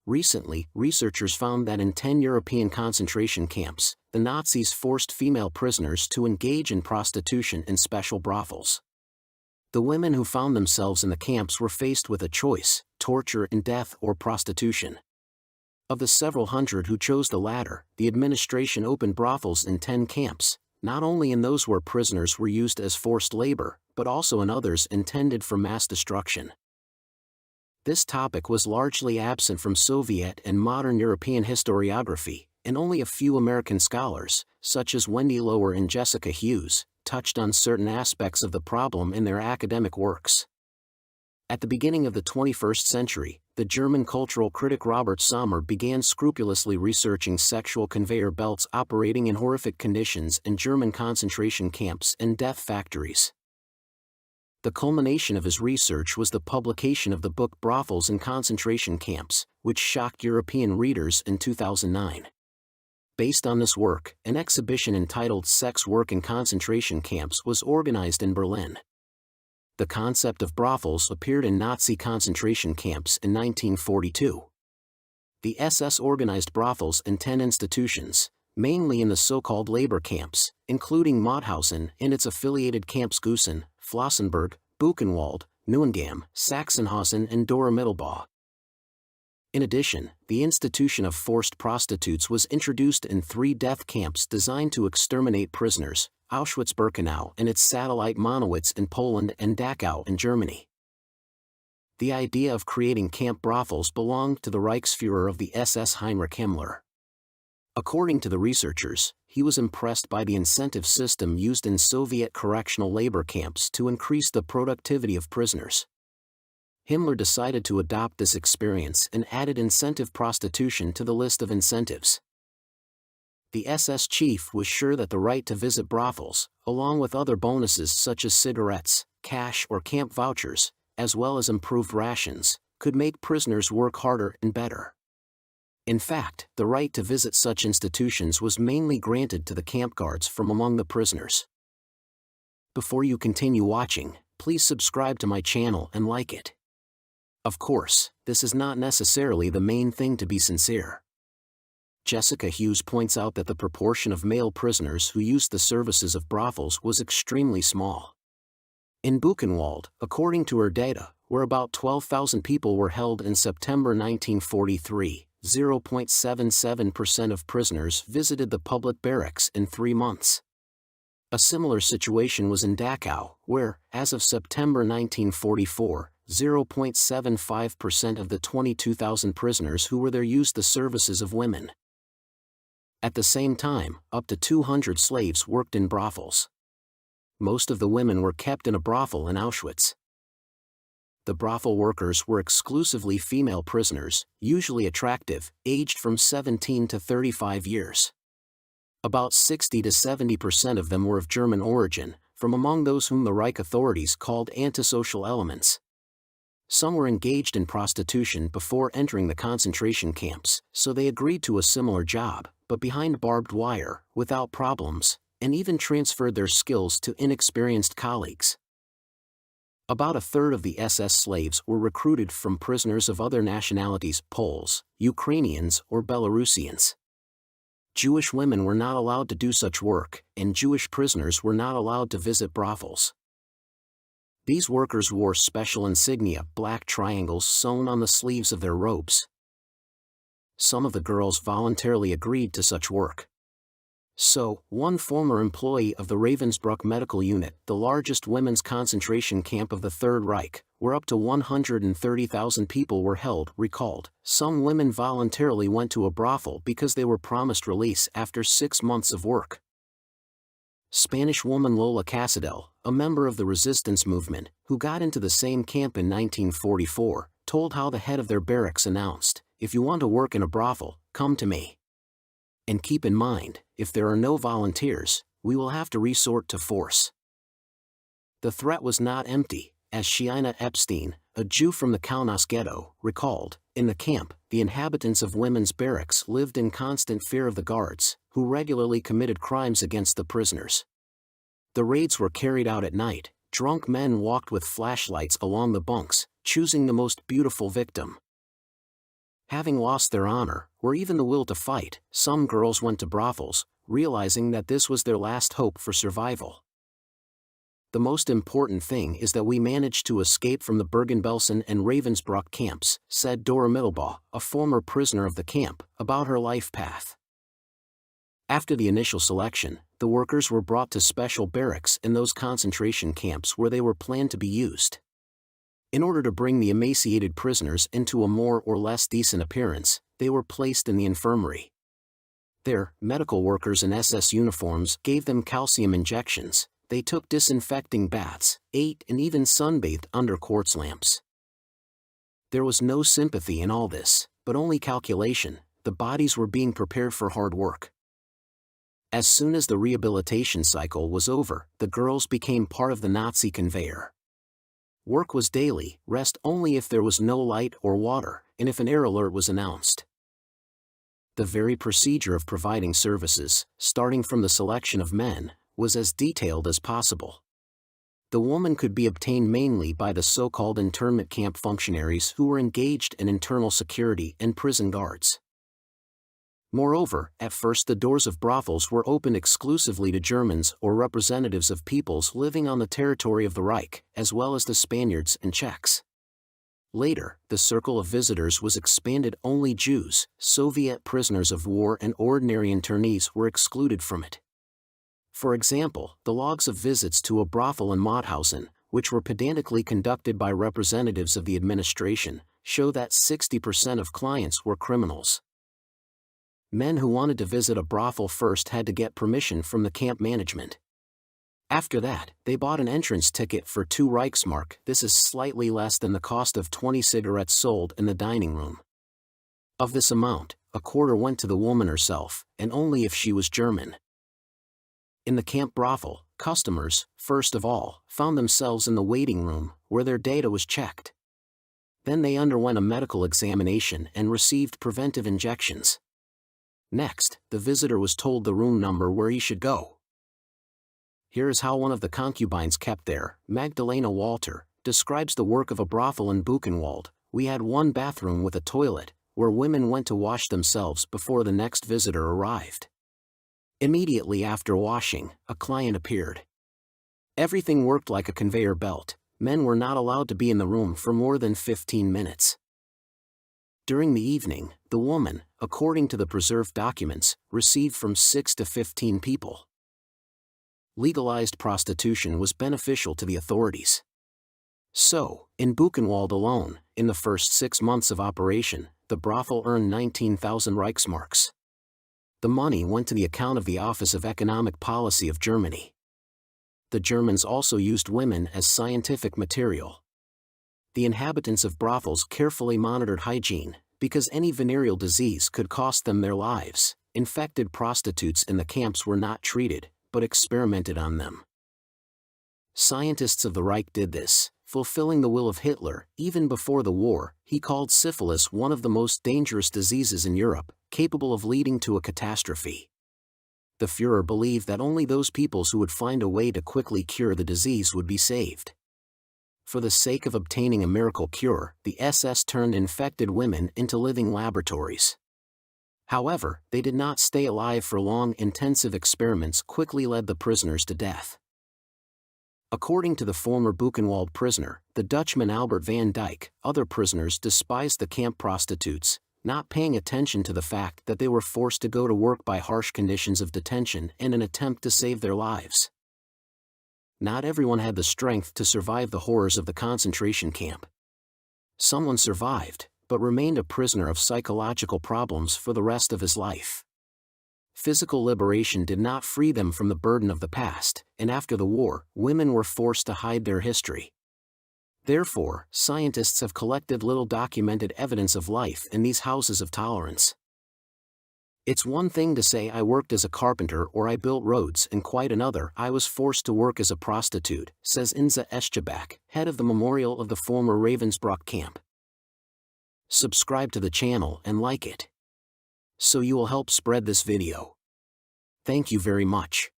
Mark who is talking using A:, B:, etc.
A: Recently, researchers found that in 10 European concentration camps, the Nazis forced female prisoners to engage in prostitution in special brothels. The women who found themselves in the camps were faced with a choice: torture and death or prostitution. Of the several hundred who chose the latter, the administration opened brothels in 10 camps, not only in those where prisoners were used as forced labor, but also in others intended for mass destruction. This topic was largely absent from Soviet and modern European historiography, and only a few American scholars, such as Wendy Lower and Jessica Hughes, touched on certain aspects of the problem in their academic works. At the beginning of the 21st century, the German cultural critic Robert Sommer began scrupulously researching sexual conveyor belts operating in horrific conditions in German concentration camps and death factories. The culmination of his research was the publication of the book Brothels in Concentration Camps, which shocked European readers in 2009. Based on this work, an exhibition entitled Sex Work in Concentration Camps was organized in Berlin. The concept of brothels appeared in Nazi concentration camps in 1942. The SS organized brothels in 10 institutions, mainly in the so-called labor camps, including Mauthausen and its affiliated camps Gusen, Flossenburg, Buchenwald, Neuengamme, Sachsenhausen and Dora-Mittelbau. In addition, the institution of forced prostitutes was introduced in 3 death camps designed to exterminate prisoners: Auschwitz-Birkenau and its satellite Monowitz in Poland and Dachau in Germany. The idea of creating camp brothels belonged to the Reichsfuhrer of the SS Heinrich Himmler. According to the researchers, he was impressed by the incentive system used in Soviet correctional labor camps to increase the productivity of prisoners. Himmler decided to adopt this experience and added incentive prostitution to the list of incentives. The SS chief was sure that the right to visit brothels, along with other bonuses such as cigarettes, cash or camp vouchers, as well as improved rations, could make prisoners work harder and better. In fact, the right to visit such institutions was mainly granted to the camp guards from among the prisoners. Before you continue watching, please subscribe to my channel and like it. Of course, this is not necessarily the main thing to be sincere. Jessica Hughes points out that the proportion of male prisoners who used the services of brothels was extremely small. In Buchenwald, according to her data, where about 12,000 people were held in September 1943, 0.77% of prisoners visited the public barracks in 3 months. A similar situation was in Dachau, where, as of September 1944, 0.75% of the 22,000 prisoners who were there used the services of women. At the same time, up to 200 slaves worked in brothels. Most of the women were kept in a brothel in Auschwitz. The brothel workers were exclusively female prisoners, usually attractive, aged from 17 to 35 years. About 60 to 70% of them were of German origin, from among those whom the Reich authorities called antisocial elements. Some were engaged in prostitution before entering the concentration camps, so they agreed to a similar job, but behind barbed wire, without problems, and even transferred their skills to inexperienced colleagues. About a third of the SS slaves were recruited from prisoners of other nationalities: Poles, Ukrainians, or Belarusians. Jewish women were not allowed to do such work, and Jewish prisoners were not allowed to visit brothels. These workers wore special insignia, black triangles sewn on the sleeves of their robes. Some of the girls voluntarily agreed to such work. So, one former employee of the Ravensbrück Medical Unit, the largest women's concentration camp of the Third Reich, where up to 130,000 people were held, recalled, some women voluntarily went to a brothel because they were promised release after 6 months of work. Spanish woman Lola Casadel, a member of the resistance movement, who got into the same camp in 1944, told how the head of their barracks announced, "If you want to work in a brothel, come to me. And keep in mind, if there are no volunteers, we will have to resort to force." The threat was not empty, as Shiina Epstein, a Jew from the Kaunas ghetto, recalled. In the camp, the inhabitants of women's barracks lived in constant fear of the guards, who regularly committed crimes against the prisoners. The raids were carried out at night. Drunk men walked with flashlights along the bunks, choosing the most beautiful victim. Having lost their honor, or even the will to fight, some girls went to brothels, realizing that this was their last hope for survival. The most important thing is that we managed to escape from the Bergen-Belsen and Ravensbrück camps, said Dora Mittelbaugh, a former prisoner of the camp, about her life path. After the initial selection, the workers were brought to special barracks in those concentration camps where they were planned to be used. In order to bring the emaciated prisoners into a more or less decent appearance, they were placed in the infirmary. There, medical workers in SS uniforms gave them calcium injections, they took disinfecting baths, ate and even sunbathed under quartz lamps. There was no sympathy in all this, but only calculation. The bodies were being prepared for hard work. As soon as the rehabilitation cycle was over, the girls became part of the Nazi conveyor. Work was daily, rest only if there was no light or water, and if an air alert was announced. The very procedure of providing services, starting from the selection of men, was as detailed as possible. The woman could be obtained mainly by the so-called internment camp functionaries who were engaged in internal security and prison guards. Moreover, at first the doors of brothels were opened exclusively to Germans or representatives of peoples living on the territory of the Reich, as well as the Spaniards and Czechs. Later, the circle of visitors was expanded. Only Jews, Soviet prisoners of war and ordinary internees were excluded from it. For example, the logs of visits to a brothel in Mauthausen, which were pedantically conducted by representatives of the administration, show that 60% of clients were criminals. Men who wanted to visit a brothel first had to get permission from the camp management. After that, they bought an entrance ticket for 2 Reichsmark. This is slightly less than the cost of 20 cigarettes sold in the dining room. Of this amount, a quarter went to the woman herself, and only if she was German. In the camp brothel, customers, first of all, found themselves in the waiting room, where their data was checked. Then they underwent a medical examination and received preventive injections. Next, the visitor was told the room number where he should go. Here is how one of the concubines kept there, Magdalena Walter, describes the work of a brothel in Buchenwald. We had one bathroom with a toilet, where women went to wash themselves before the next visitor arrived. Immediately after washing, a client appeared. Everything worked like a conveyor belt. Men were not allowed to be in the room for more than 15 minutes. During the evening, the woman, according to the preserved documents, received from 6 to 15 people. Legalized prostitution was beneficial to the authorities. So, in Buchenwald alone, in the first 6 months of operation, the brothel earned 19,000 Reichsmarks. The money went to the account of the Office of Economic Policy of Germany. The Germans also used women as scientific material. The inhabitants of brothels carefully monitored hygiene, because any venereal disease could cost them their lives. Infected prostitutes in the camps were not treated, but experimented on them. Scientists of the Reich did this, fulfilling the will of Hitler. Even before the war, he called syphilis one of the most dangerous diseases in Europe, capable of leading to a catastrophe. The Führer believed that only those peoples who would find a way to quickly cure the disease would be saved. For the sake of obtaining a miracle cure, the SS turned infected women into living laboratories. However, they did not stay alive for long. Intensive experiments quickly led the prisoners to death. According to the former Buchenwald prisoner, the Dutchman Albert van Dijk, other prisoners despised the camp prostitutes, not paying attention to the fact that they were forced to go to work by harsh conditions of detention in an attempt to save their lives. Not everyone had the strength to survive the horrors of the concentration camp. Someone survived, but remained a prisoner of psychological problems for the rest of his life. Physical liberation did not free them from the burden of the past, and after the war, women were forced to hide their history. Therefore, scientists have collected little documented evidence of life in these houses of tolerance. It's one thing to say I worked as a carpenter or I built roads, and quite another I was forced to work as a prostitute, says Inza Eschebach, head of the memorial of the former Ravensbrück camp. Subscribe to the channel and like it, so you will help spread this video. Thank you very much.